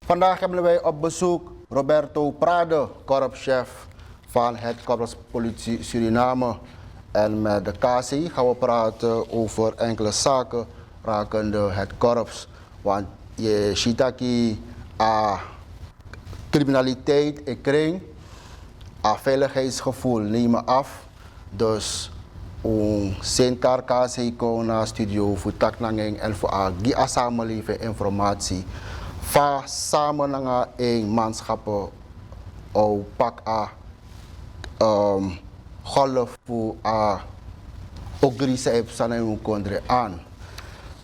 Vandaag hebben wij op bezoek Roberto Prado, korpschef van het Korps Politie Suriname. En met de KC gaan we praten over enkele zaken rakende het korps. Want je ziet aquí criminaliteit in kring, veiligheidsgevoel nemen af. Dus om zijn KC komen naar studio voor taknanging en voor die samenleving informatie. Va samen naar een manschappen of pak golf voor ook drie cijfers en kondre aan.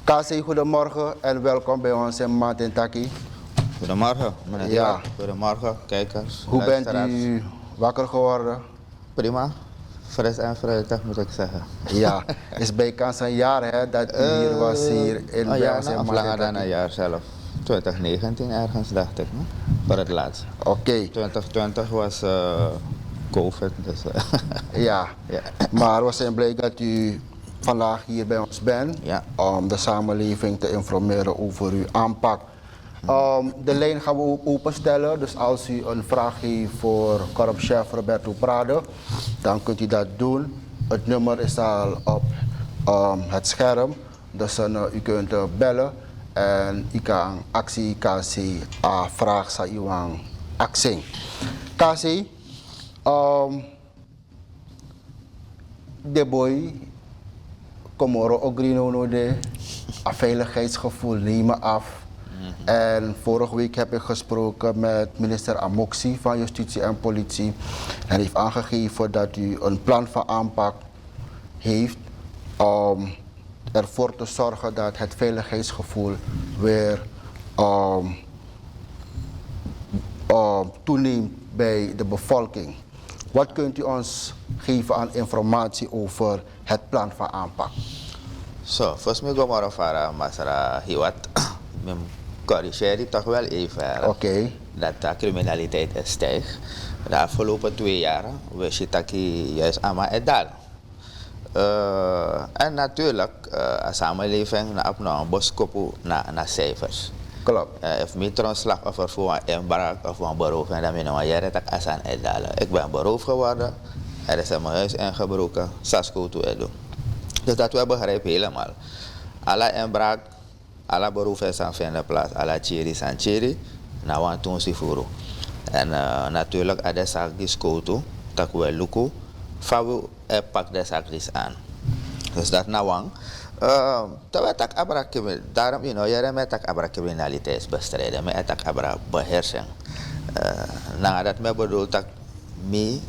KC, goedemorgen en welkom bij ons in Matentaki. Goedemorgen, meneer. Ja. Goedemorgen, kijkers. Hoe bent luisteraars. u wakker geworden? Prima. Fris en fruitig moet ik zeggen. Ja, is bijkans een jaar hè, dat u hier was hier in ja, bij ons in of langer dan Matentaki. een jaar zelf. 2019 ergens dacht ik, no? Voor het laatst. Oké, 2020 was COVID, dus ja. ja. Maar we zijn blij dat u vandaag hier bij ons bent Ja. om de samenleving te informeren over uw aanpak. De lijn gaan we ook openstellen, dus als u een vraag heeft voor korpschef Roberto Prado, dan kunt u dat doen. Het nummer is al op het scherm, dus u kunt bellen en u kan actie kasi vraag sa iwang actie. Kasi, de boy, Komoro Ogrino no de, een veiligheidsgevoel nemen af. En vorige week heb ik gesproken met minister Amoxi van Justitie en Politie. Hij heeft aangegeven dat u een plan van aanpak heeft om ervoor te zorgen dat het veiligheidsgevoel weer toeneemt bij de bevolking. Wat kunt u ons geven aan informatie over het plan van aanpak? Zo, volgens mij gaan we over Masara Hiwat. Corrigeer ik toch wel even. Oké. Dat de criminaliteit stijgt. De afgelopen 2 jaar wist je dat je juist allemaal het dal. En natuurlijk, de samenleving naar een boskopu naar cijfers. Klopt. If me tron slachtoffer voor een inbraak of een beroof en dan ben ik jaren dat ik aan het dalen. Ik ben beroofd geworden, er is in mijn huis ingebroken, Sasko toe edo. Dus dat we begrijpen helemaal. Alle inbraak, alle beroepen zijn vinden plaats, alle chiri zijn chiri, nou want toen ze voeren. En natuurlijk aan de zaak die skoto, dat we lukken, van we pak de zaak dus aan. Dus dat nou wang. Daarom, je met tak abra criminaliteit bestrijden, met tak abra beheersing. Nou, dat me bedoelt dat me,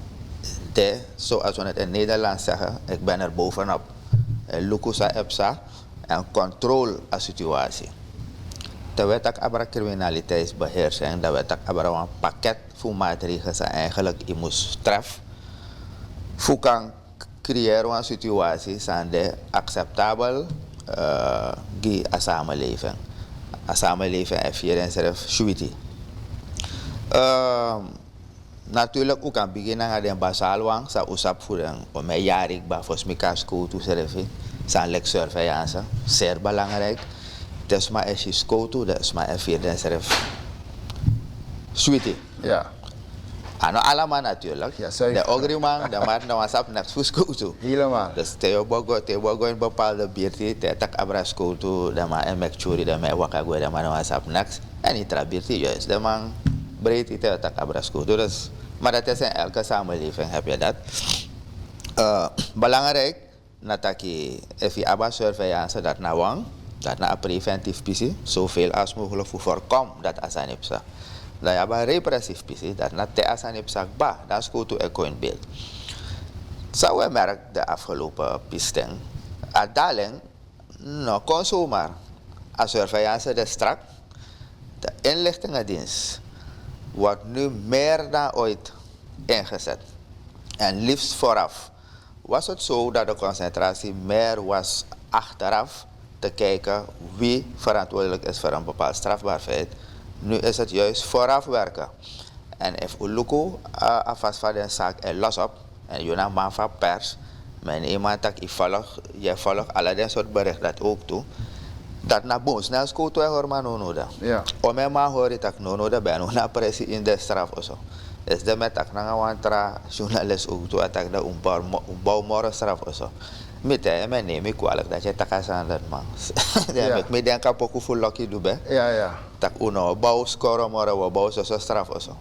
zoals we het in Nederland zeggen, ik ben er bovenop. Lukusa EPSA en controle de situatie. Dat we tak abra criminaliteitsbeheersing, dat we tak abra een pakket van maatregelen eigenlijk je moet straf. Voor kan creëren een situatie die acceptabel is de samenleving. De samenleving heeft hier en zelf suiti. Natuurlijk ook aan beginnen aan de basalwang, sa usap voeding, om mij jarig bij volgens mij school toe serven, zijn leksurveillance, zeer belangrijk. Dus maar als je school toe, dus maar even en zelf suiti. Ja. Ano allemaal natuurlijk. Ja, zeker. De ogriman, de maar nou asap naar school toe. Helemaal. Dus Teobogo in bepaalde buurten, te tak abra school toe, de maar en mekchuri, de maar wakago, de maar nou asap naks. En itra buurten juist, de man breed te tak abra school toe. Dus, maar dat is in elke samenleving heb je dat. Belangrijk, nataki, if aba surveillance dat na wang, dat na preventief pisi, zoveel als mogelijk voor voorkom dat asanipsa. Dat je een repressief pisi, dat na te asanipsa ba, dat is goed to in beeld. Zou we merken de afgelopen pisting, a daling, no consumer, a surveillance de strak, de inlichtingendienst wordt nu meer dan ooit ingezet. En liefst vooraf was het zo dat de concentratie meer was achteraf te kijken wie verantwoordelijk is voor een bepaald strafbaar feit. Nu is het juist vooraf werken. En if uluku afas van de zaak er los op, en je naar man van pers, men iemand dat je volgt alle dat soort bericht dat ook toe. Dat na boos na school toe hoor man no da. Ja. O me ma hoor tak no da ben na presi in de straf oso. Es de met tak na wantra journalist ook toe atak da bouw moro straf oso. Met me neem ik kwalijk dat je takasan dat man. Ja. Me denk op ook voor lucky do be. Ja, ja. Tak uno bouw score moro bouw so straf oso.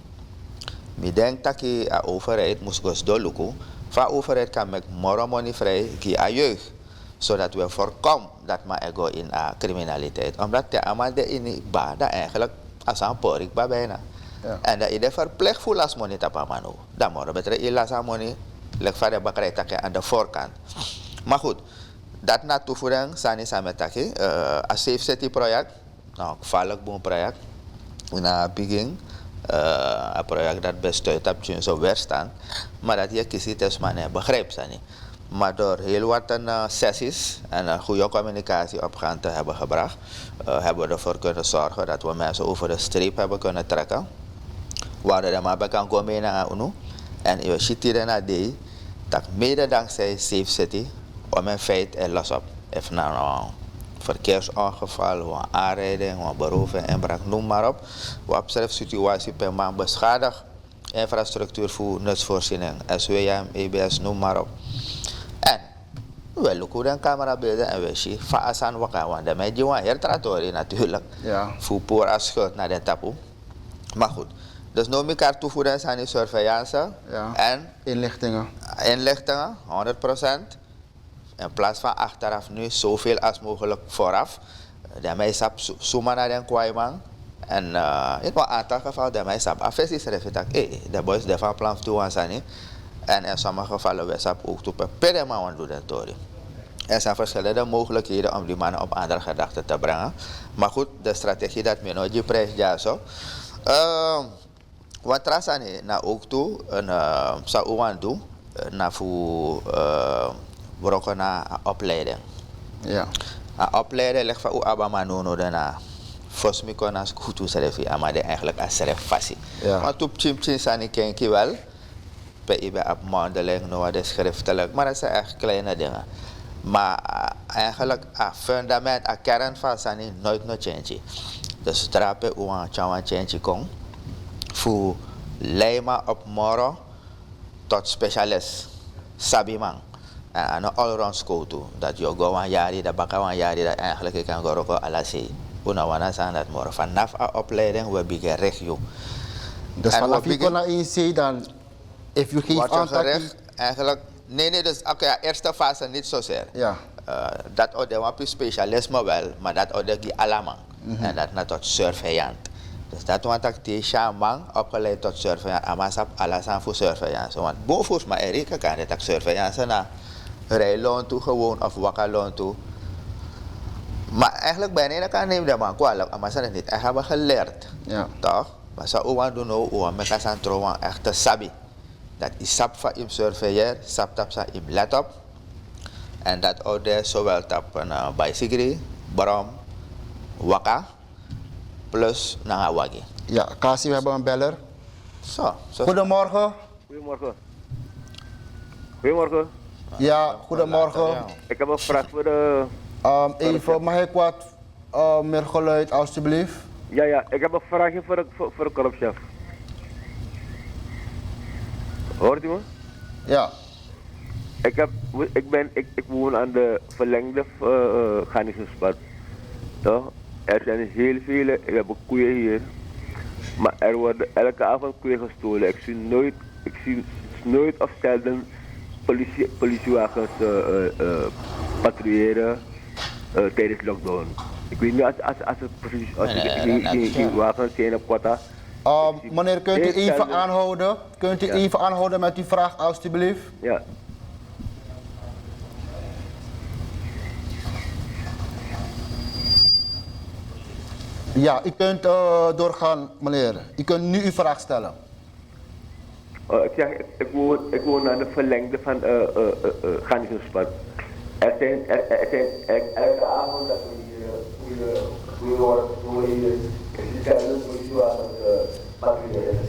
Me denk dat je a overheid moest gos doluku. Va overheid kan mek moro money vrij ki a jeugd. Zodat we voorkomen dat maar ego in criminaliteit. Omdat de allemaal de in bada eigenlijk als een porik bijna. Ja. En dat je verplicht voelt als money tapa manu. Dan moet je beter ilas aan money. Leg van de bakkerij takken aan de voorkant. Maar goed, dat na toevoeging sani samen takken. Een safe city project. Nou, gevaarlijk boom project. In het begin. Een project dat best uit op zo'n weerstand. Maar dat je kiest het maar niet begrijpt sani. Maar door heel wat sessies en een goede communicatie op gang te hebben gebracht, hebben we ervoor kunnen zorgen dat we mensen over de streep hebben kunnen trekken. Waar de maar kan komen naar UNO. En je ziet hier naar die, dat mede dankzij Safe City, om een feit er los op. Of nou een verkeersongeval, een aanrijding, een beroving, inbraak, noem maar op. We observeren situatie per maand beschadigd. Infrastructuur voor nutsvoorziening, SWM, EBS, noem maar op. En we lopen dan camerabeelden en we zien van Asan Waka, want de mensen waren hier tratorie natuurlijk. Ja. Voor poor als schuld naar de tapu. Maar goed, dus nu elkaar toevoegen aan die surveillance Ja. en Inlichtingen. inlichtingen, 100%. In plaats van achteraf nu zoveel als mogelijk vooraf. De mensen zoeken naar de kwaiman. En in een aantal gevallen de mensen afwezig zijn. De boys die van plan toe aan zijn. En in sommige gevallen we ook toe per maand doen dat. Er zijn verschillende mogelijkheden om die mannen op andere gedachten te brengen. Maar goed, de strategie dat men nog die prijs ja zo. Wat trasani na ook toe en zou aan doen na voor brokken na opleiding. Ja. A opleiding leg van u abama no daarna. Volgens mij kon als goed toe schrijven, maar eigenlijk als schrijf fasie. Ja. Maar toen chim sani ken je wel. Bij iemand op mondeling, nou wat is schriftelijk, maar dat zijn echt kleine dingen. Maar eigenlijk het fundament, het kern van sani nooit nog change. Dus drapen hoe een change komt. Voor leima op morgen tot specialist, sabiman. En een all-round school toe. Dat je gewoon jari, dat bakken jari, dat eigenlijk je kan gaan alles zien. Una wana zijn dat morgen. Vanaf de opleiding we beginnen regio. Dus En vanaf we je kon inzien dan, if you geeft Wat je aan dat gericht eigenlijk, nee, dus oké, eerste fase niet zozeer. ja. Dat orde wat specialisme wel, maar dat orde die allemaal. En dat naar tot surveillant. Dus dat want ik die shaman opgeleid tot surveillant, amasap alles aan voor surveillance. Want bovenvoors maar Erika kan dat surveillance na rijloon toe gewoon of wakaloon toe. Maar eigenlijk bijna dat kan nemen de man kwalijk, maar ze het niet echt hebben geleerd. Ja. Toch? Maar ze ook doen ook, met elkaar aan trouwen echt te sabi. Dat is sap van im surveiller, sap tap sa im let op. En dat oude zowel tap een bicycle, brom, waka, plus naar wagi. Ja, Kasi, we hebben een beller. Zo. Goedemorgen. Goedemorgen. Goedemorgen. Ja, goedemorgen. Ik heb een vraag voor de... Even, mag ik wat meer geluid alstublieft? Ja, ik heb een vraagje voor de korpschef. Hoort u me? Ja. Ik woon aan de verlengde Ganisenspad. Toch? Er zijn heel veel, ik heb koeien hier. Maar er worden elke avond koeien gestolen. Ik zie nooit of zelden politiewagens patrouilleren tijdens lockdown. Ik weet niet als het precies, als die wagens zijn op quota. Meneer, kunt u even aanhouden? Kunt u even aanhouden met uw vraag alstublieft? Ja. Ja, u kunt doorgaan, meneer. U kunt nu uw vraag stellen. Ik zeg, ik woon aan de verlengde van Ganisenspad. Er zijn elke avond dat we hier dezelfde politiewagens patrouilleren.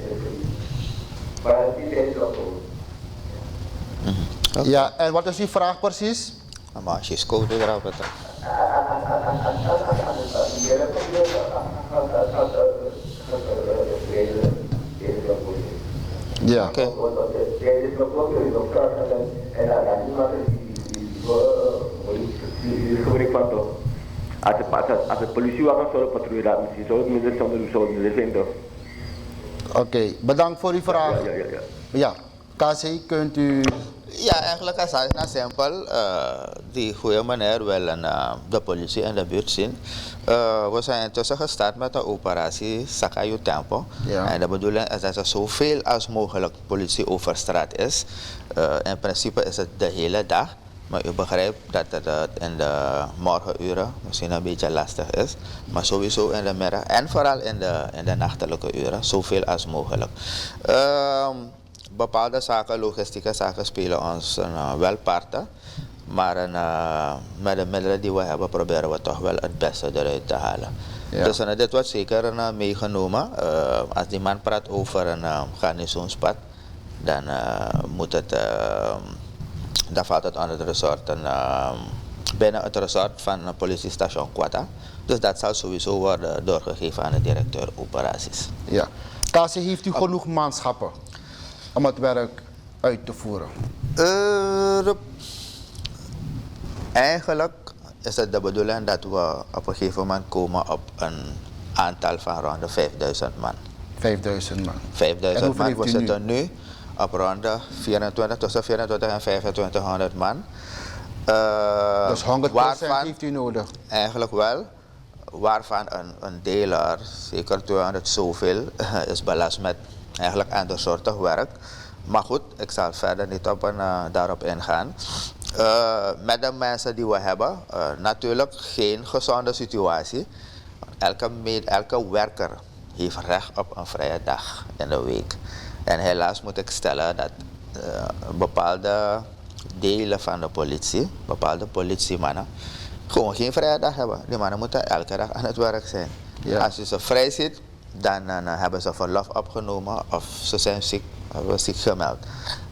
Maar het is niet lockdown. Ja, en wat is uw vraag precies? Maar she's code erop het. Ja. Oké. Als de politiewagen zou patrouilleren, misschien zou het minder zijn toch? Oké, bedankt voor uw vraag. Ja. Ja, KC, kunt u... Ja, eigenlijk is het nou simpel. Die goede meneer wil de politie in de buurt zien. We zijn intussen gestart met de operatie Sakayu Tempo. Ja. En de bedoeling is dat er zoveel als mogelijk politie over straat is. In principe is het de hele dag. Maar u begrijpt dat het in de morgenuren misschien een beetje lastig is. Maar sowieso in de middag en vooral in de nachtelijke uren. Zoveel als mogelijk. Bepaalde zaken, logistieke zaken spelen ons wel parten. Maar met de middelen die we hebben proberen we toch wel het beste eruit te halen. Ja. Dus dit wordt zeker meegenomen. Als die man praat over een garnizoenspad, dan moet het... dan valt het onder het resort binnen het resort van het politiestation Quata. Dus dat zal sowieso worden doorgegeven aan de directeur operaties. Ja. KC, heeft u genoeg manschappen om het werk uit te voeren? Eigenlijk is het de bedoeling dat we op een gegeven moment komen op een aantal van rond de 5000 man. 5000 man. 5000 man. We zitten nu op rond de 24, tussen 24 en 2500 man. Dus 100% heeft u nodig? Eigenlijk wel. Waarvan een deler, zeker 200 zoveel, is belast met eigenlijk ander soortig werk. Maar goed, ik zal verder niet daarop ingaan. Met de mensen die we hebben, natuurlijk geen gezonde situatie. Elke werker heeft recht op een vrije dag in de week. En helaas moet ik stellen dat bepaalde delen van de politie, bepaalde politiemannen, gewoon geen vrije dag hebben. Die mannen moeten elke dag aan het werk zijn. Ja. Als je ze vrij ziet, dan hebben ze verlof opgenomen of ze zijn ziek, hebben ziek gemeld.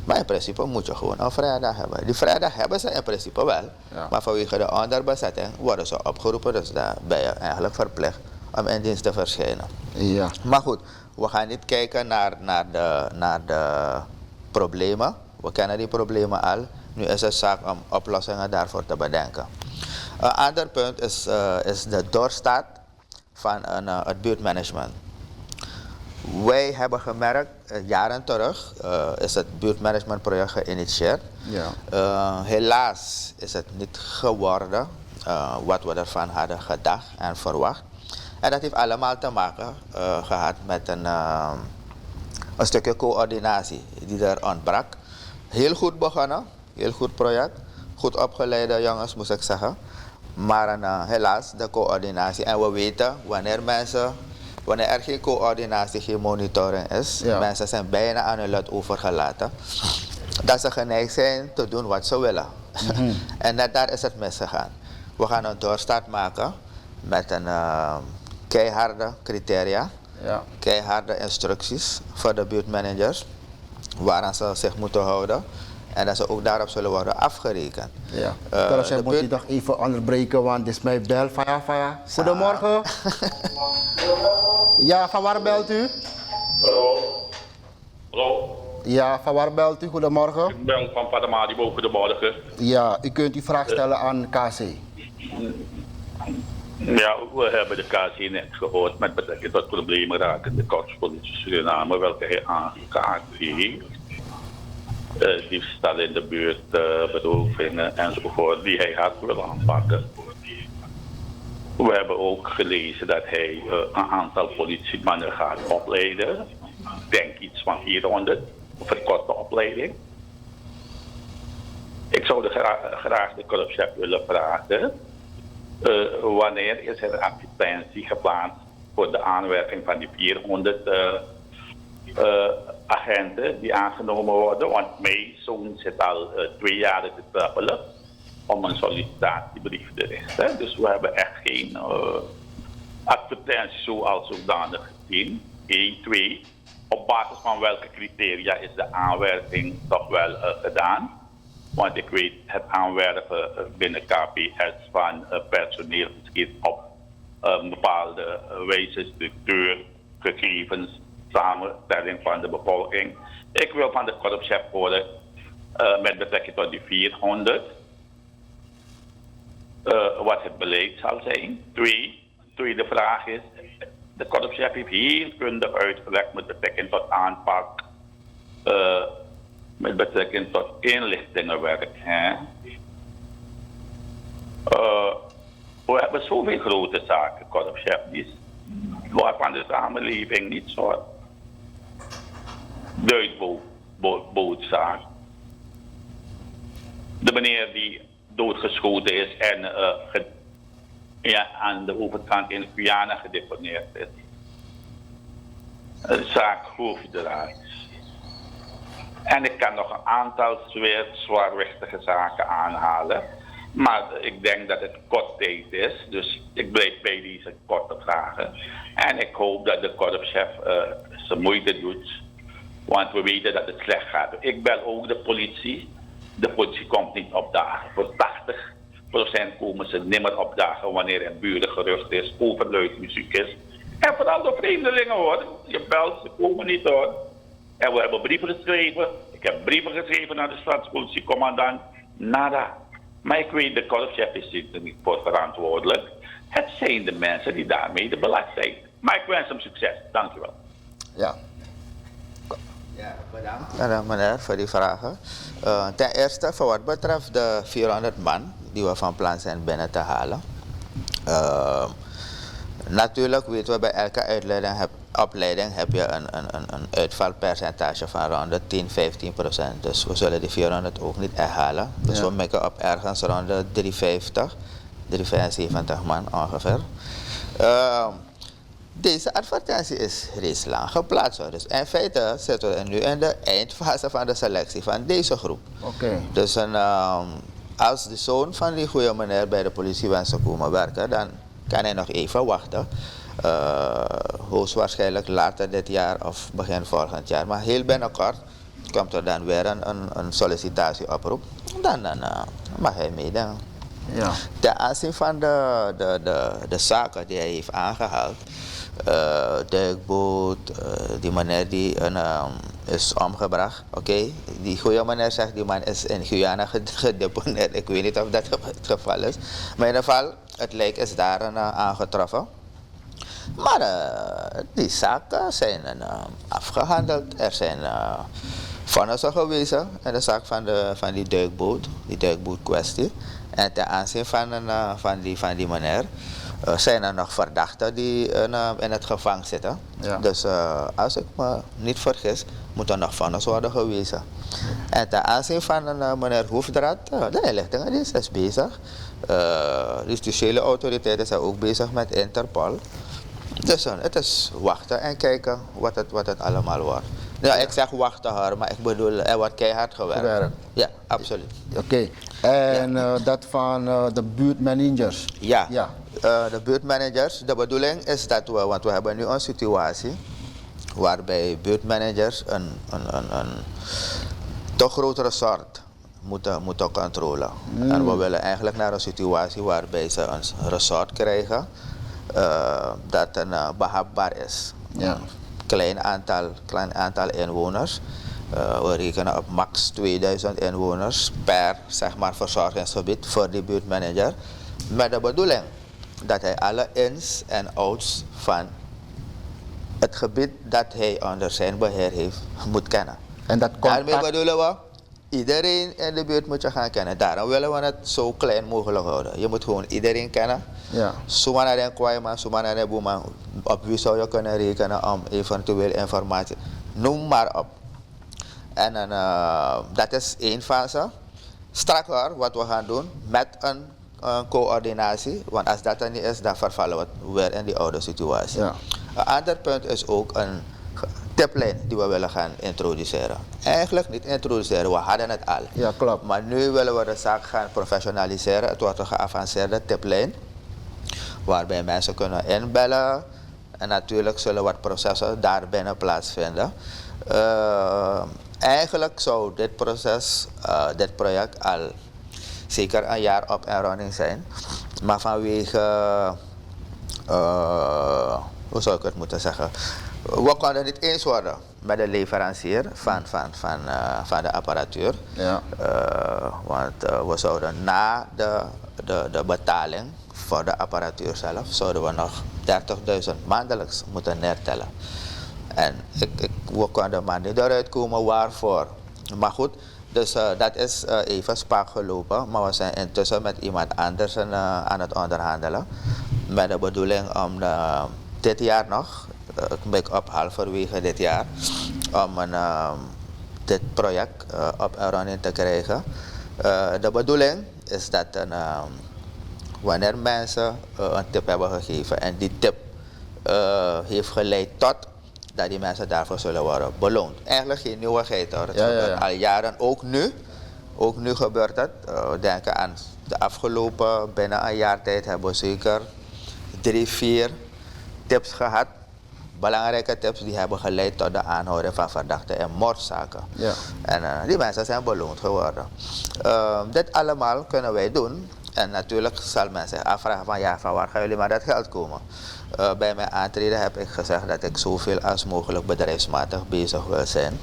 Maar in principe moet je gewoon een vrije dag hebben. Die vrije dag hebben ze in principe wel. Ja. Maar vanwege de onderbezetting worden ze opgeroepen. Dus daar ben je eigenlijk verplicht om in dienst te verschijnen. Ja. Maar goed, we gaan niet kijken naar de problemen. We kennen die problemen al. Nu is het zaak om oplossingen daarvoor te bedenken. Een ander punt is de doorstart van het buurtmanagement. Wij hebben gemerkt, jaren terug is het buurtmanagementproject geïnitieerd. Ja. Helaas is het niet geworden wat we ervan hadden gedacht en verwacht. En dat heeft allemaal te maken gehad met een stukje coördinatie die er ontbrak. Heel goed begonnen, heel goed project, goed opgeleide jongens moet ik zeggen. Maar helaas de coördinatie. En we weten wanneer er geen coördinatie, geen monitoring is, Ja. mensen zijn bijna aan hun lot overgelaten, dat ze geneigd zijn te doen wat ze willen. En net daar is het misgegaan. We gaan een doorstart maken met een keiharde criteria, Ja. keiharde instructies voor de buurtmanagers, waaraan ze zich moeten houden. En dat ze ook daarop zullen worden afgerekend. Ja. de Moet je toch even onderbreken, want dit is mijn bel. Faya. Goedemorgen. Ja, van waar belt u? Hallo, Ja, van waar belt u? Goedemorgen. ik ben van Paramaribo, goedemorgen. Ja, u kunt uw vraag stellen aan KC. Ja, we hebben de KC net gehoord met betrekking tot problemen raken de korpspolitie Suriname, welke hij aangekaart heeft. Diefstal in de buurt, berovingen enzovoort, die hij hard wil aanpakken. We hebben ook gelezen dat hij een aantal politiemannen gaat opleiden. Ik denk iets van 400, een verkorte opleiding. Ik zou graag de korpschef willen vragen. Wanneer is er een advertentie geplaatst voor de aanwerving van die 400 agenten die aangenomen worden? Want mijn zoon zit al 2 jaar te trappelen om een sollicitatiebrief te richten. Dus we hebben echt geen advertentie zoals zodanig gezien. 1, 2. Op basis van welke criteria is de aanwerving toch wel gedaan? Want ik weet het aanwerven binnen KPS van personeel geschiet op een bepaalde wijze, structuur, gegevens, samenstelling van de bevolking. Ik wil van de korpschef horen met betrekking tot die 400. Wat het beleid zal zijn. Tweede vraag is, de korpschef heeft heel kundig uitgelegd met betrekking tot aanpak, met betrekking tot inlichtingenwerk. We hebben zoveel grote zaken, korpschef, waarvan de samenleving niet zo duidbootzaak. De meneer die doodgeschoten is en aan de overkant in Guyana gedeponeerd is. Een zaak hoofdraad. En ik kan nog een aantal zwaarwichtige zaken aanhalen. Maar ik denk dat het kort tijd is. Dus ik blijf bij deze korte vragen. En ik hoop dat de korpschef zijn moeite doet. Want we weten dat het slecht gaat. Ik bel ook de politie. De politie komt niet opdagen. Voor 80% komen ze nimmer opdagen wanneer er burengerucht is, overluid muziek is. En vooral door vreemdelingen hoor. Je belt, ze komen niet hoor. En we hebben brieven geschreven. Ik heb brieven geschreven naar de stadspolitiecommandant. Nada. Maar ik weet, de korpschef is er niet voor verantwoordelijk. Het zijn de mensen die daarmee de belast zijn. Maar ik wens hem succes. Dank u wel. Ja. Ja, bedankt meneer voor die vragen. Ten eerste, voor wat betreft de 400 man die we van plan zijn binnen te halen. Natuurlijk weten we bij elke opleiding heb je een uitvalpercentage van rond de 10-15%. Dus we zullen die 400 ook niet herhalen. Dus we mikken op ergens rond de 375 man ongeveer. Deze advertentie is reeds lang geplaatst. Dus in feite zitten we nu in de eindfase van de selectie van deze groep. Oké. Dus als de zoon van die goede meneer bij de politie wenst te komen werken, dan kan hij nog even wachten. Hoogstwaarschijnlijk later dit jaar of begin volgend jaar. Maar heel binnenkort komt er dan weer een sollicitatieoproep. Dan mag hij meedoen. Ja. Ten aanzien van de zaken die hij heeft aangehaald, duikboot, die meneer die is omgebracht. Oké, die goede meneer zegt die man is in Guyana gedeponeerd. Ik weet niet of dat het geval is. Maar in ieder geval, het lijk is daar aangetroffen. Maar die zaken zijn afgehandeld. Er zijn vonnissen gewezen in de zaak van die duikbootkwestie. En ten aanzien van die meneer zijn er nog verdachten die in het gevangen zitten. Ja. Dus als ik me niet vergis, moet er nog vonnis worden gewezen. En ten aanzien van meneer Hoefdraad, de inlichtingendienst is bezig. De justitiële autoriteiten zijn ook bezig met Interpol. Dus het is wachten en kijken wat het allemaal wordt. Ja, ik zeg wachten hoor, maar ik bedoel, er wordt keihard gewerkt. Ja, absoluut. Oké. En dat van de buurtmanagers? Ja, Ja. De buurtmanagers, de bedoeling is dat want we hebben nu een situatie waarbij buurtmanagers een toch grotere soort moeten controleren. En we willen eigenlijk naar een situatie waarbij ze een resort krijgen dat behapbaar is. Ja. Klein aantal inwoners. We rekenen op max 2000 inwoners per zeg maar, verzorgingsgebied voor die buurtmanager. Met de bedoeling dat hij alle ins en outs van het gebied dat hij onder zijn beheer heeft, moet kennen. En dat Daarmee contact... bedoelen we, iedereen in de buurt moet je gaan kennen. Daarom willen we het zo klein mogelijk houden. Je moet gewoon iedereen kennen. Ja. Sumana den Kwaima, Sumana den Boeman, op wie zou je kunnen rekenen om eventueel informatie. Noem maar op. En dat is één fase. Straks hoor, wat we gaan doen met een coördinatie. Want als dat er niet is, dan vervallen we weer in die oude situatie. Ja. Een ander punt is ook een tiplijn die we willen gaan introduceren. Eigenlijk niet introduceren, we hadden het al. Ja, klopt. Maar nu willen we de zaak gaan professionaliseren. Het wordt een geavanceerde tiplijn. Waarbij mensen kunnen inbellen. En natuurlijk zullen wat processen daarbinnen plaatsvinden. Eigenlijk zou dit project al zeker een jaar op en running zijn. Maar vanwege, hoe zou ik het moeten zeggen? We konden niet eens worden met de leverancier van de apparatuur. Ja. Want we zouden na de betaling voor de apparatuur zelf, zouden we nog 30.000 maandelijks moeten neertellen. En we konden maar niet eruit komen waarvoor. Maar goed, dus dat is even spaak gelopen. Maar we zijn intussen met iemand anders aan het onderhandelen. Met de bedoeling om dit jaar nog, op halverwege dit jaar, om dit project op en running te krijgen. De bedoeling is dat wanneer mensen een tip hebben gegeven en die tip heeft geleid tot dat die mensen daarvoor zullen worden beloond. Eigenlijk geen nieuwigheid hoor. Het gebeurt al jaren, ook nu gebeurt het. Denk aan de afgelopen bijna een jaar tijd hebben we zeker 3, 4 tips gehad. Belangrijke tips die hebben geleid tot de aanhouding van verdachten in moordzaken. Ja. En die mensen zijn beloond geworden. Dit allemaal kunnen wij doen. En natuurlijk zal men zich afvragen van ja, van waar gaan jullie maar dat geld komen? Bij mijn aantreden heb ik gezegd dat ik zoveel als mogelijk bedrijfsmatig bezig wil zijn.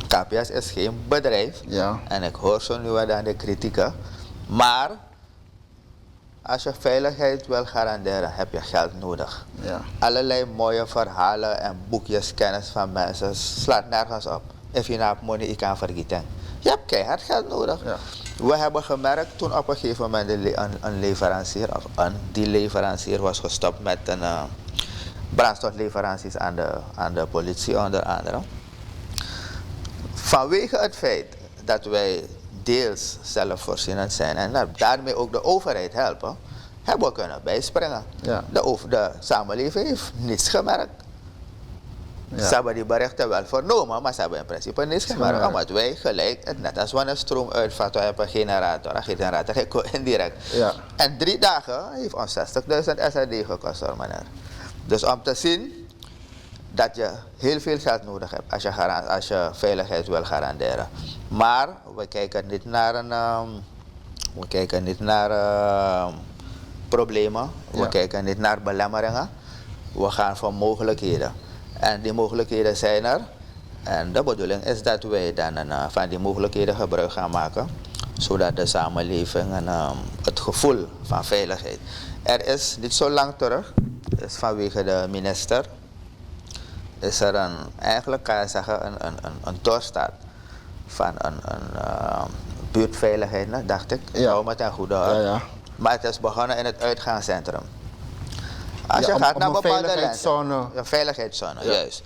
KPS is geen bedrijf. Ja. En ik hoor zo nu en dan de kritieken. Maar als je veiligheid wil garanderen, heb je geld nodig. Ja. Allerlei mooie verhalen en boekjes, kennis van mensen slaat nergens op. If you have money, you can forget it. Je hebt keihard geld nodig. Ja. We hebben gemerkt toen op een gegeven moment een leverancier, die leverancier was gestopt met brandstofleveranties aan de politie onder andere. Vanwege het feit dat wij deels zelfvoorzienend zijn en daarmee ook de overheid helpen, hebben we kunnen bijspringen. Ja. De samenleving heeft niets gemerkt. Ja. Ze hebben die berichten wel vernomen, maar ze hebben in principe niets gemerkt. Omdat wij gelijk, net als wanneer stroom uitvalt, we hebben een generator indirect. Ja. En 3 dagen heeft ons 60.000 SRD gekost hoor meneer. Dus om te zien dat je heel veel geld nodig hebt als je veiligheid wil garanderen. Maar we kijken niet naar problemen, we kijken niet naar belemmeringen, we gaan voor mogelijkheden. En die mogelijkheden zijn er. En de bedoeling is dat wij dan van die mogelijkheden gebruik gaan maken, zodat de samenleving het gevoel van veiligheid. Er is niet zo lang terug, is vanwege de minister, is er eigenlijk kan je zeggen een doorstart van een buurtveiligheid, dacht ik. Ja. Hou me ten goede. Ja. Maar het is begonnen in het uitgaanscentrum. Als Ja, je gaat naar een bepaalde veiligheidszone. landen, een veiligheidszone, Ja. juist.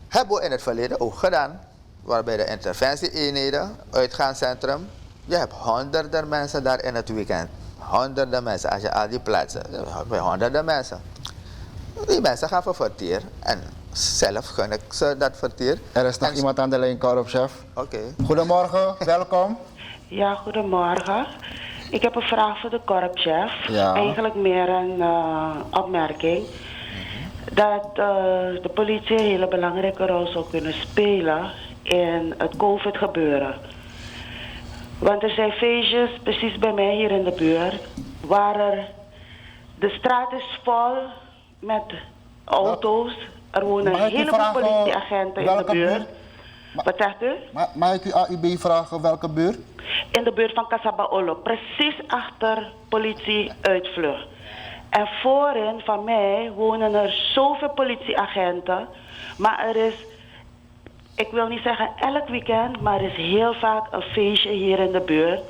Hebben we in het verleden ook gedaan, waarbij de interventie-eenheden, uitgaanscentrum, je hebt honderden mensen daar in het weekend. Honderden mensen, als je al die plaatsen, bij honderden mensen. Die mensen gaan voor vertier en zelf gun ik ze dat vertier. Er is nog En- iemand aan de lijn, korpschef. Oké. Goedemorgen, welkom. Ja, goedemorgen. Ik heb een vraag voor de korpschef. Ja. Eigenlijk meer een opmerking. Dat de politie een hele belangrijke rol zou kunnen spelen in het COVID-gebeuren. Want er zijn feestjes, precies bij mij hier in de buurt, waar de straat is vol met auto's. Er wonen Mag een ik u heleboel vragen politieagenten in de welke buurt. buurt? Wat zegt u? Mag ik u AUB vragen welke buurt? In de buurt van Casabaolo, precies achter politieuitvlucht. En voorin van mij wonen er zoveel politieagenten, maar er is, ik wil niet zeggen elk weekend, maar er is heel vaak een feestje hier in de buurt.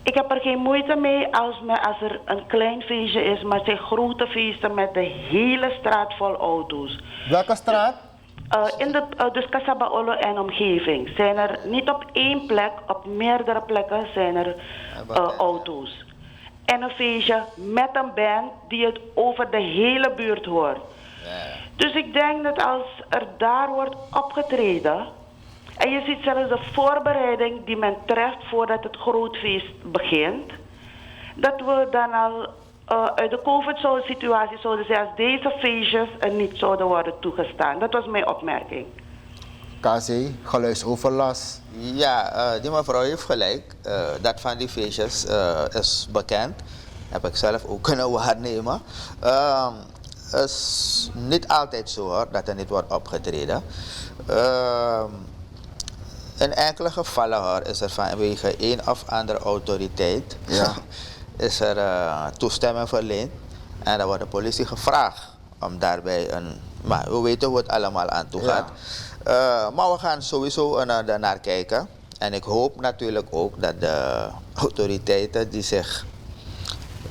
Ik heb er geen moeite mee als er een klein feestje is, maar het zijn grote feesten met de hele straat vol auto's. Welke straat? Dus Casabaolo en omgeving zijn er niet op één plek, op meerdere plekken zijn er auto's. En een feestje met een band die het over de hele buurt hoort. Dus ik denk dat als er daar wordt opgetreden, en je ziet zelfs de voorbereiding die men treft voordat het grootfeest begint, dat we dan al uit de COVID-situatie zouden zijn als deze feestjes er niet zouden worden toegestaan. Dat was mijn opmerking. KC, geluidsoverlast. Ja, die mevrouw heeft gelijk. Dat van die feestjes is bekend. Heb ik zelf ook kunnen waarnemen. Is niet altijd zo hoor, dat er niet wordt opgetreden. In enkele gevallen hoor, is er vanwege een of andere autoriteit Ja. is er toestemming verleend. En dan wordt de politie gevraagd om daarbij een... Maar we weten hoe het allemaal aan toe Ja. gaat. Maar we gaan sowieso naar kijken. En ik hoop natuurlijk ook dat de autoriteiten die zich,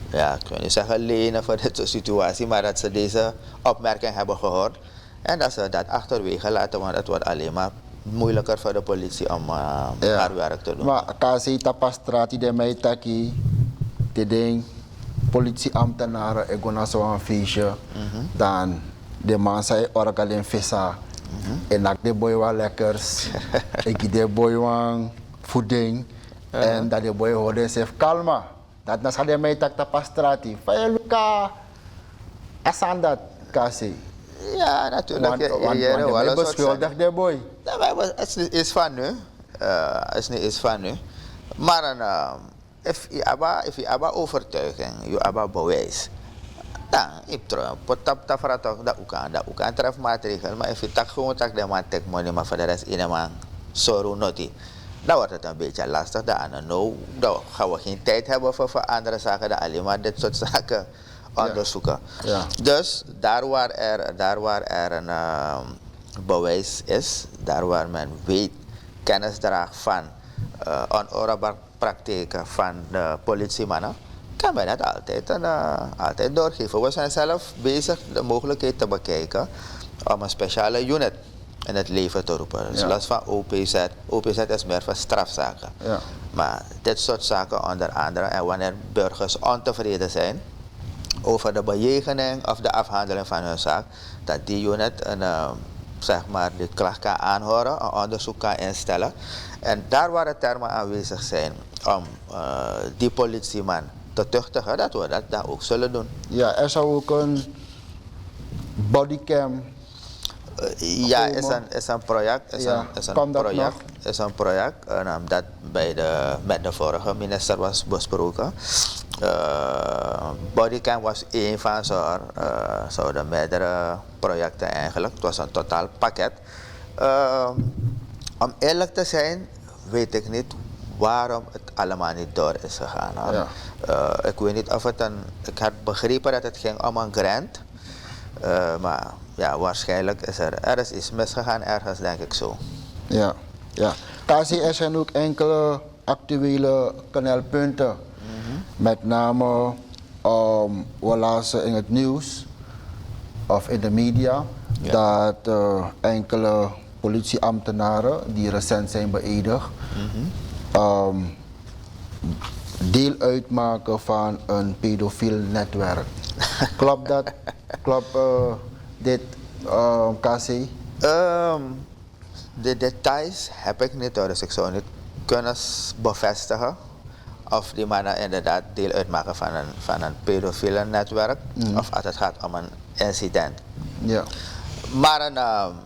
ja, ik wil niet zeggen lenen voor dit soort situatie, maar dat ze deze opmerking hebben gehoord. En dat ze dat achterwege laten, want het wordt alleen maar moeilijker voor de politie om haar werk te doen. Maar KC tapastrati de mij taki, de ding, politieambtenaren, ik ga naar zo'n feestje, dan de man zei orgalen visa, en ik de boy wat lekkers, ik de boy wat voeding, en dat de boy hoorde zich kalma. Dat na de mij tak tapastrati, van je luka, asan dat KC. Ja, natuurlijk. Want Je de wel mij een soort beschuldigt de boy. ja, maar het is niet iets van nu. Het is niet iets van nu. Maar if je hebt overtuiging, je hebt bewijs. Dan, ik trouw, potap tafra toch, dat ook aan tref maatregel. Maar if je tak gewoon tak de man tek money, maar voor de rest in man sorrow noti. Dan wordt het een beetje lastig. Dan gaan we geen tijd hebben voor andere zaken, dan alleen maar dit soort zaken onderzoeken. Ja. Dus daar waar er een bewijs is, daar waar men weet, kennis draagt van onoorlijke praktijken van de politiemannen, kan men het altijd doorgeven. We zijn zelf bezig de mogelijkheid te bekijken om een speciale unit in het leven te roepen. Dus los van OPZ. OPZ is meer voor strafzaken. Ja. Maar dit soort zaken onder andere, en wanneer burgers ontevreden zijn over de bejegening of de afhandeling van hun zaak, dat die unit zeg maar, de klacht kan aanhoren, een onderzoek kan instellen. En daar waar de termen aanwezig zijn om die politieman te tuchtigen, dat we dat dan ook zullen doen. Ja, er zou ook een bodycam. Ja, is een project. Is een project dat met de vorige minister was besproken. Bodycam was één van de meerdere projecten eigenlijk. Het was een totaal pakket. Om eerlijk te zijn, weet ik niet waarom het allemaal niet door is gegaan. Ja. Ik weet niet of ik had begrepen dat het ging om een grant. Maar ja, waarschijnlijk is er is iets misgegaan ergens, denk ik zo. Ja, ja. Er zijn ook enkele actuele knelpunten. Met name, we lazen in het nieuws of in de media dat enkele politieambtenaren die recent zijn beëdigd, deel uitmaken van een pedofiel netwerk. Klopt dat? Klopt dit, KC? De details heb ik niet, dus ik zou niet kunnen bevestigen of die mannen inderdaad deel uitmaken van een pedofiele netwerk of als het gaat om een incident. Ja. Maar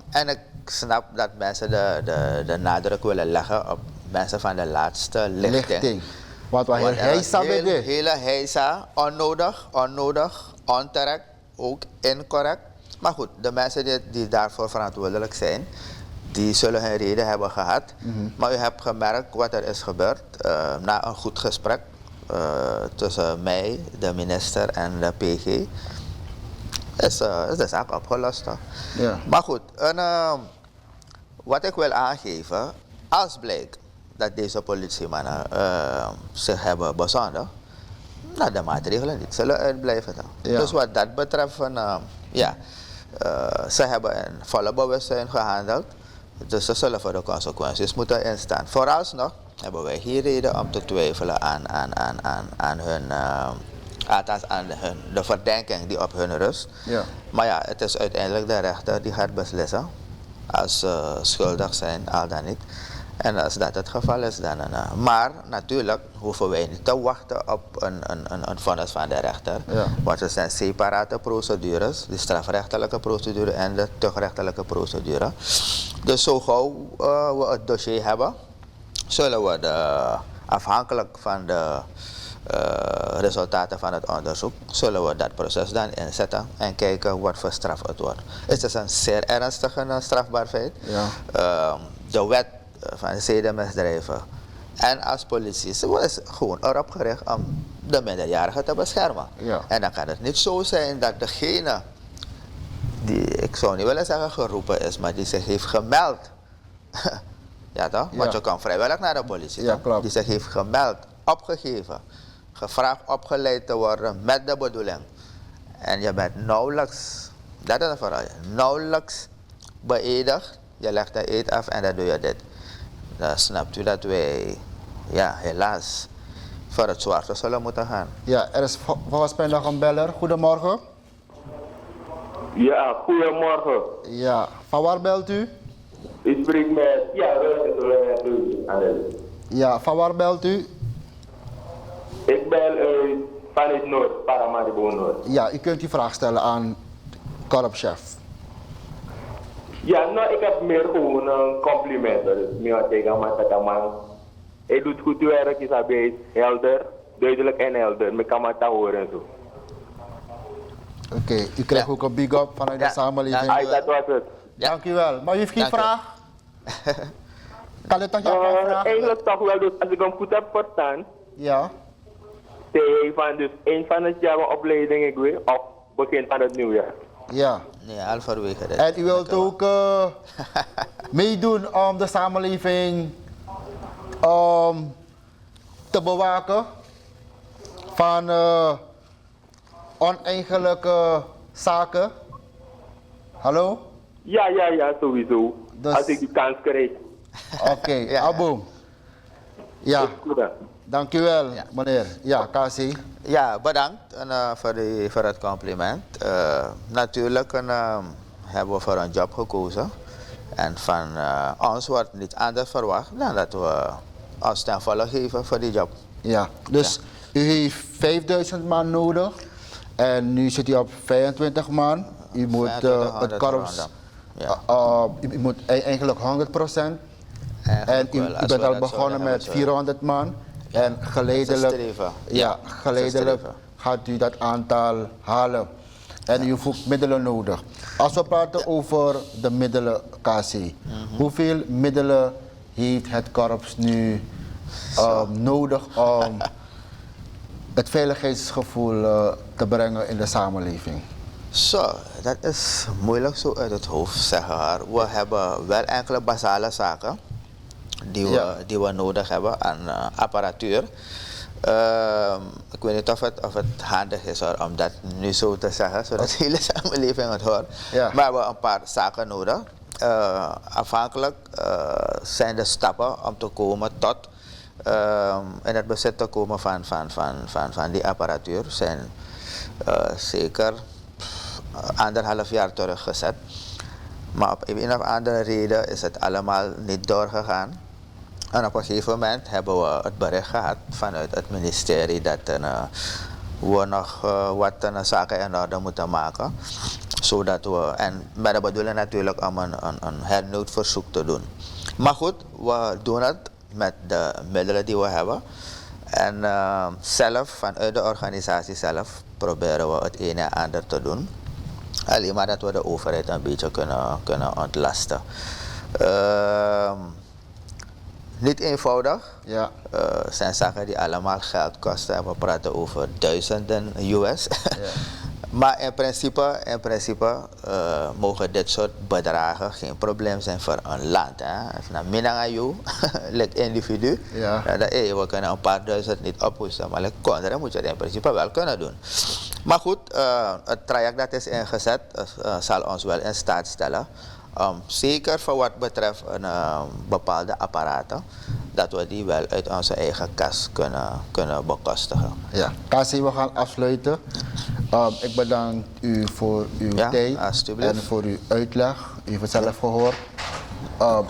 en ik snap dat mensen de nadruk willen leggen op mensen van de laatste lichting. Wat heel heisa bij dit. Hele heisa, onnodig, onterecht, ook incorrect. Maar goed, de mensen die daarvoor verantwoordelijk zijn, die zullen hun reden hebben gehad. Maar u hebt gemerkt wat er is gebeurd na een goed gesprek tussen mij, de minister en de PG. Is de zaak opgelost. Ja. Maar goed, wat ik wil aangeven, als blijkt dat deze politiemannen zich hebben bezondigd, nou, de maatregelen niet zullen uitblijven. Ja. Dus wat dat betreft, ze hebben in volle bewustzijn gehandeld, dus ze zullen voor de consequenties moeten instaan. Vooralsnog hebben wij geen reden om te twijfelen aan de verdenking die op hun rust. Ja. Maar ja, het is uiteindelijk de rechter die gaat beslissen als ze schuldig zijn, al dan niet. En als dat het geval is, dan... maar natuurlijk hoeven wij niet te wachten op een vonnis van de rechter. Ja. Want er zijn separate procedures, de strafrechtelijke procedure en de tuchtrechtelijke procedure. Dus zo gauw we het dossier hebben, zullen we afhankelijk van de resultaten van het onderzoek, zullen we dat proces dan inzetten en kijken wat voor straf het wordt. Het is een zeer ernstige strafbaar feit. Ja. De wet van zedenmisdrijven en als politie is gewoon erop gericht om de minderjarigen te beschermen. Ja. En dan kan het niet zo zijn dat degene die, ik zou niet willen zeggen geroepen is, maar die zich heeft gemeld. Ja toch? Want Ja. je kan vrijwillig naar de politie. Ja, toch? klopt. Die zich heeft gemeld, opgegeven, gevraagd opgeleid te worden met de bedoeling. En je bent nauwelijks, dat is het vooral, nauwelijks beëdigd. Je legt de eed af en dan doe je dit. Dan snapt u dat wij, ja, helaas voor het zwarte zullen moeten gaan. Ja, er is volgens mij nog een beller. Goedemorgen. Ja, goedemorgen. Ja, van waar belt u? Ik spreek met, ja, Ja, van waar belt u? ik bel vanuit Noord, Paramaribo Noord. Ja, u kunt uw vraag stellen aan korpschef. Ja, nou, ik heb meer gewoon een compliment. Dus meer tegen man. Hij doet goed werk, is hij helder, duidelijk en helder. Ik kan het horen en zo. Oké, u krijgt ook een big up vanuit Ja. de samenleving. Ja. Dat was het. Ja. Dank u wel. Maar u heeft geen Dank u. vraag? Kan ik toch jou een vraag? Eigenlijk toch wel, dus als ik hem goed heb verstaan, Ja. zei hij van dus eind van het jaar een opleiding ik weet, of begin van het nieuwjaar. Ja. Nee, halverwege dit. En u wilt ook meedoen om de samenleving te bewaken van oneigenlijke zaken. Hallo? Ja, sowieso. Dus- Als ik die kans krijg. Oké, Ja. Aboom. Ja, Is goed dan. dank u wel, Ja. meneer. Ja, Kasi. Ja, bedankt voor het compliment. Natuurlijk hebben we voor een job gekozen. En van ons wordt niet anders verwacht dan dat we ons ten volle geven voor die job. Ja, dus u heeft 5000 man nodig en nu zit u op 25 man. U moet het 2500 korps, ronden. Ja. u moet eigenlijk 100%. En Eigenlijk u wel, als bent we al dat begonnen zouden met hebben, 400 man. En geleidelijk, streven. ja, Ja, geleidelijk streven. gaat u dat aantal halen. En u heeft ook middelen nodig. Als we praten over de middelen, KC, hoeveel middelen heeft het korps nu nodig om het veiligheidsgevoel te brengen in de samenleving? Zo, dat is moeilijk zo uit het hoofd zeggen. We hebben wel enkele basale zaken die we nodig hebben aan apparatuur. Ik weet niet of het handig is hoor, om dat nu zo te zeggen, zodat de hele samenleving het hoort. Ja. Maar we hebben een paar zaken nodig. Afhankelijk zijn de stappen om te komen tot in het bezit te komen van die apparatuur zijn zeker 1,5 jaar teruggezet. Maar op een of andere reden is het allemaal niet doorgegaan. En op een gegeven moment hebben we het bericht gehad vanuit het ministerie dat we nog wat zaken in orde moeten maken. Zodat we, en met de bedoeling natuurlijk om een hernieuwd verzoek te doen. Maar goed, we doen het met de middelen die we hebben. En zelf, vanuit de organisatie zelf, proberen we het een en ander te doen. Alleen maar dat we de overheid een beetje kunnen ontlasten. Niet eenvoudig. Ja. Zijn zaken die allemaal geld kosten. We praten over duizenden US. Ja. Maar in principe mogen dit soort bedragen geen probleem zijn voor een land. Hè. Als naar Minangayu, like individu, Ja. we kunnen een paar duizend niet ophoesten, maar like Kondre moet je het in principe wel kunnen doen. Maar goed, het traject dat is ingezet zal ons wel in staat stellen. Zeker voor wat betreft bepaalde apparaten, dat we die wel uit onze eigen kas kunnen bekostigen. Ja, Kasi, we gaan afsluiten. Ik bedank u voor uw Ja, tijd alstublieft. en voor uw uitleg. U heeft het zelf gehoord.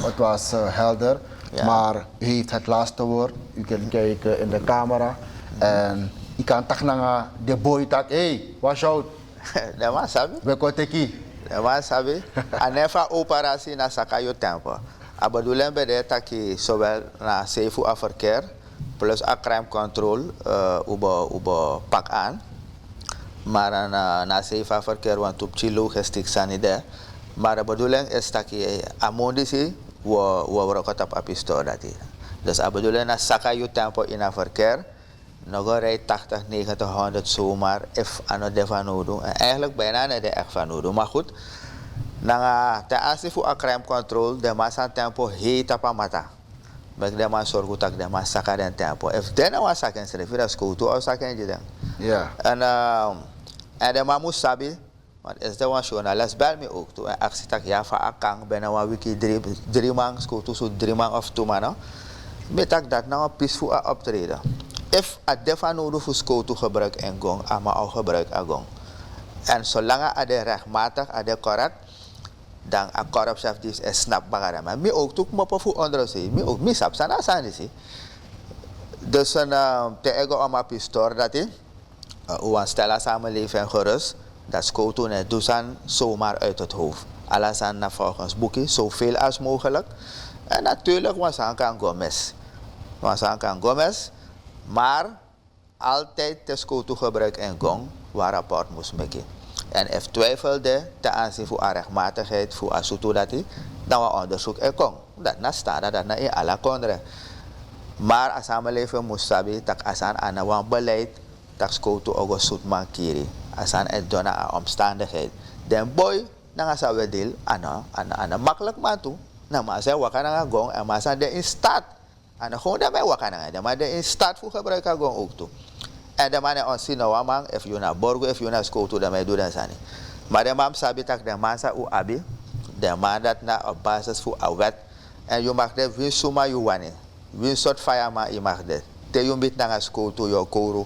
Het was helder. Ja. Maar u heeft het laatste woord. U kunt kijken in de camera. En u kan tak naar de boy tak. Hey, watch out. Dat was sabi. We koteki. Dat was sabi. En even operatie na sakayo tempo. A bedoeling bij de taki zowel na safe verkeer plus a crime control ubo pak aan. Maar na safe verkeer want op chilo logistiek sanide. Maar de bedoeling is dat je amondisi we rokot op pistool dat is. Dus de bedoeling is saka je tempo in het verkeer. Nog rijdt 80, 90, 100 zomaar if aan de van nodig. En eigenlijk bijna niet de echt van nodig. Maar goed, ten aanzien van crime control, de massa tempo heet op mata. Met de man zorgt dat de man saka den tempo. If de nou saka in schrijven, dat is goed. Hoe saka in je dan? Ja. En de man moet sabi. Want is de one journalist bel me ook toe. En actie tak ja van akang bijna een wiki 3 man school toe zo 3 man of 2 man. Met dat nou een peaceful optreden. If a defa nodig voor school toe gebruik en gong, ama al gebruik a gong. En zolang a de rechtmatig, a de correct, dan a corruptie is snap bagara. Maar me ook toe moppen voor onder zich. Me ook misap sana sana si. Dus te ego om a pistoor dat hij, een stella samenleving gerust. Dat school toen het doesan zomaar uit het hoofd. Alles aan naar volgens boekje, zoveel als mogelijk. En natuurlijk was aan kan Gomez. Was aan kan Gomez. Maar altijd de school toe gebruik en gong waar rapport moest maken. En if twijfelde ten aanzien voor rechtmatigheid voor asutu dat hij, dan was onderzoek en gong. Dat na staat dat na in alle kondre. Maar als samenleving moest sabi dat als aan een beleid dat school toe ook zoet man kiri. Als aan het doen aan omstandigheid. Den boy, dan gaan we deel aan een makkelijk man toe. Nou, maar zij wakker naar gong en maar zij in staat. En gewoon daarmee wakker naar maar de in staat voor gebruik aan gong ook toe. En de man is onzien nou man, if je naar borgo, if je naar school toe, dan doe dat niet. Maar de man sabi dat de man sa u abi, de man dat na op basis voor een wet. En je mag de win suma je wanneer. Win soort fireman je mag de. Te je bent naar school toe, je koro.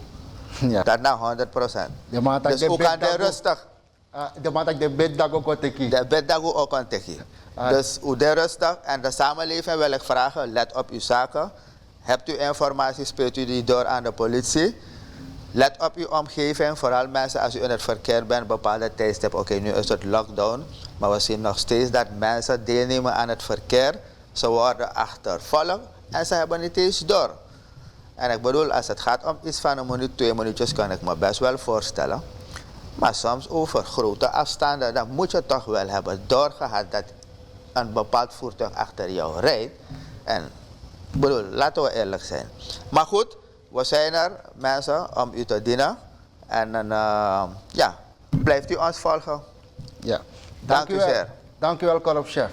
Ja. Dat na 100%. De man tak Dus de hoe bed kan de dago- rustig? De man tak de bed dago koteki. De bed dat ook kan tegen. Dus hoe de rustig en de samenleving wil ik vragen, let op uw zaken. Hebt u informatie, speelt u die door aan de politie. Let op uw omgeving, vooral mensen als u in het verkeer bent, bepaalde tijdstip. Oké, nu is het lockdown, maar we zien nog steeds dat mensen deelnemen aan het verkeer. Ze worden achtervolgd en ze hebben niet eens door. En ik bedoel, als het gaat om iets van 1 minuut, 2 minuutjes, kan ik me best wel voorstellen. Maar soms over grote afstanden, dan moet je toch wel hebben doorgehad dat een bepaald voertuig achter jou rijdt. En ik bedoel, laten we eerlijk zijn. Maar goed, we zijn er mensen om u te dienen. En ja, blijft u ons volgen. Ja. Dank u zeer. Dank u wel, korpschef.